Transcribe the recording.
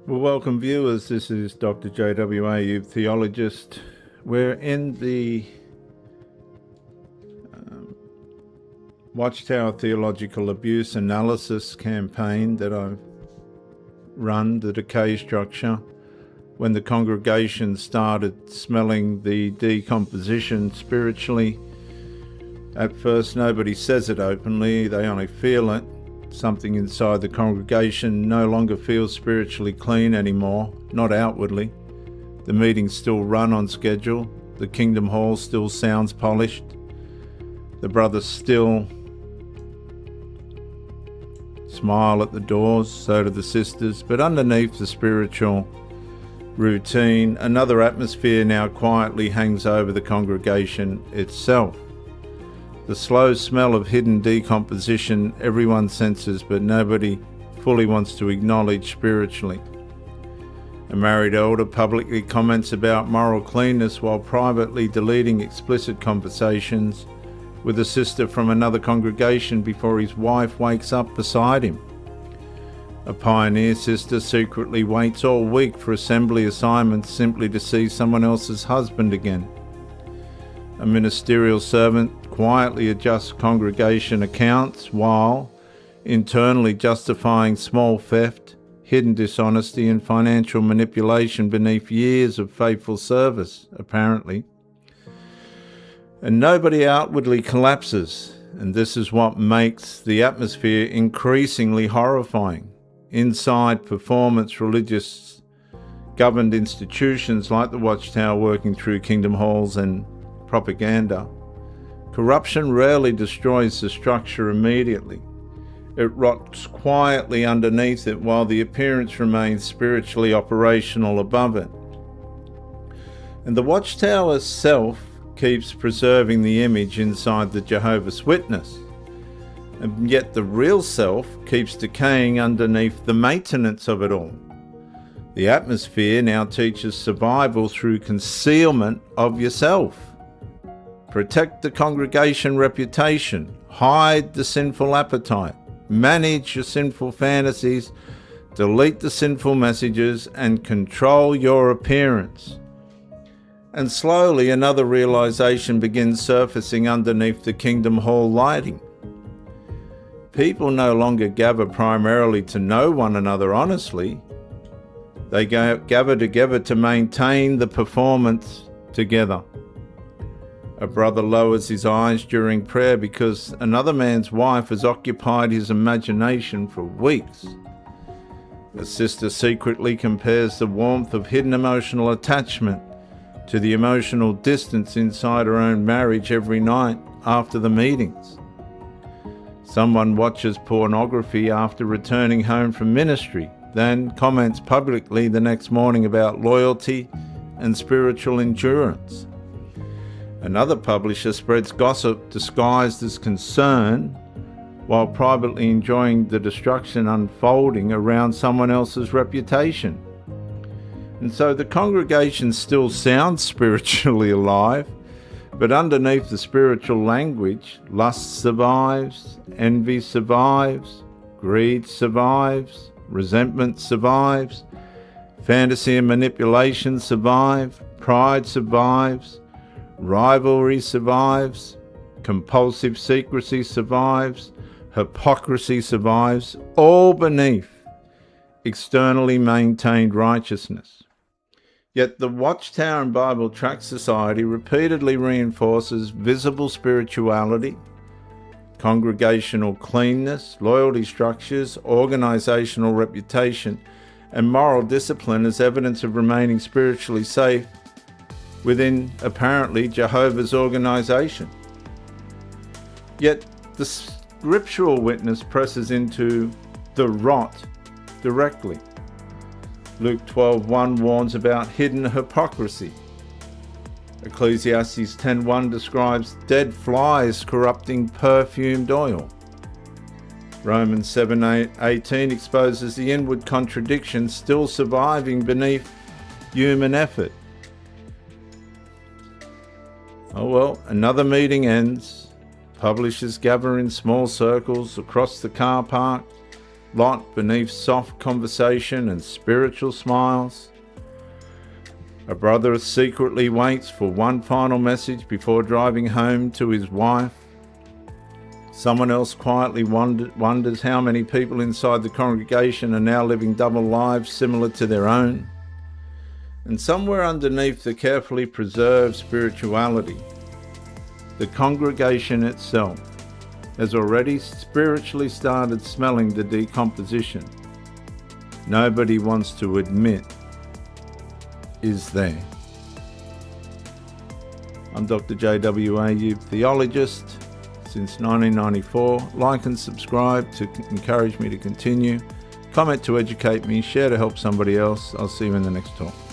Well, welcome viewers. This is Dr. JW, youth theologist. We're in the Watchtower theological abuse analysis campaign that I've run, the decay structure, when the congregation started smelling the decomposition spiritually. At first, nobody says it openly, they only feel it. Something inside the congregation no longer feels spiritually clean anymore, not outwardly. The meetings still run on schedule. The Kingdom Hall still sounds polished. The brothers still smile at the doors, so do the sisters. But underneath the spiritual routine, another atmosphere now quietly hangs over the congregation itself. The slow smell of hidden decomposition everyone senses, but nobody fully wants to acknowledge spiritually. A married elder publicly comments about moral cleanness while privately deleting explicit conversations with a sister from another congregation before his wife wakes up beside him. A pioneer sister secretly waits all week for assembly assignments simply to see someone else's husband again. A ministerial servant quietly adjusts congregation accounts while internally justifying small theft, hidden dishonesty and financial manipulation beneath years of faithful service, apparently. And nobody outwardly collapses, and this is what makes the atmosphere increasingly horrifying. Inside performance religious governed institutions like the Watchtower working through Kingdom Halls and propaganda, corruption rarely destroys the structure immediately. It rots quietly underneath it while the appearance remains spiritually operational above it. And the Watchtower self keeps preserving the image inside the Jehovah's Witness, and yet the real self keeps decaying underneath the maintenance of it all. The atmosphere now teaches survival through concealment of yourself. Protect the congregation reputation, hide the sinful appetite, manage your sinful fantasies, delete the sinful messages, and control your appearance. And slowly another realization begins surfacing underneath the Kingdom Hall lighting. People no longer gather primarily to know one another honestly. They gather together to maintain the performance together. A brother lowers his eyes during prayer because another man's wife has occupied his imagination for weeks. A sister secretly compares the warmth of hidden emotional attachment to the emotional distance inside her own marriage every night after the meetings. Someone watches pornography after returning home from ministry, then comments publicly the next morning about loyalty and spiritual endurance. Another publisher spreads gossip disguised as concern while privately enjoying the destruction unfolding around someone else's reputation. And so the congregation still sounds spiritually alive, but underneath the spiritual language, lust survives, envy survives, greed survives, resentment survives, fantasy and manipulation survive, pride survives, rivalry survives, compulsive secrecy survives, hypocrisy survives, all beneath externally maintained righteousness. Yet the Watchtower and Bible Tract Society repeatedly reinforces visible spirituality, congregational cleanness, loyalty structures, organizational reputation, and moral discipline as evidence of remaining spiritually safe within, apparently, Jehovah's organization. Yet the scriptural witness presses into the rot directly. Luke 12:1 warns about hidden hypocrisy. Ecclesiastes 10:1 describes dead flies corrupting perfumed oil. Romans 7:18 exposes the inward contradiction still surviving beneath human effort. Oh well, another meeting ends. Publishers gather in small circles across the car park. lot beneath soft conversation and spiritual smiles. A brother secretly waits for one final message before driving home to his wife. Someone else quietly wonders how many people inside the congregation are now living double lives similar to their own. And somewhere underneath the carefully preserved spirituality, the congregation itself has already spiritually started smelling the decomposition nobody wants to admit is there. I'm Dr. JW, theologist since 1994. Like and subscribe to encourage me to continue. Comment to educate me. Share to help somebody else. I'll see you in the next talk.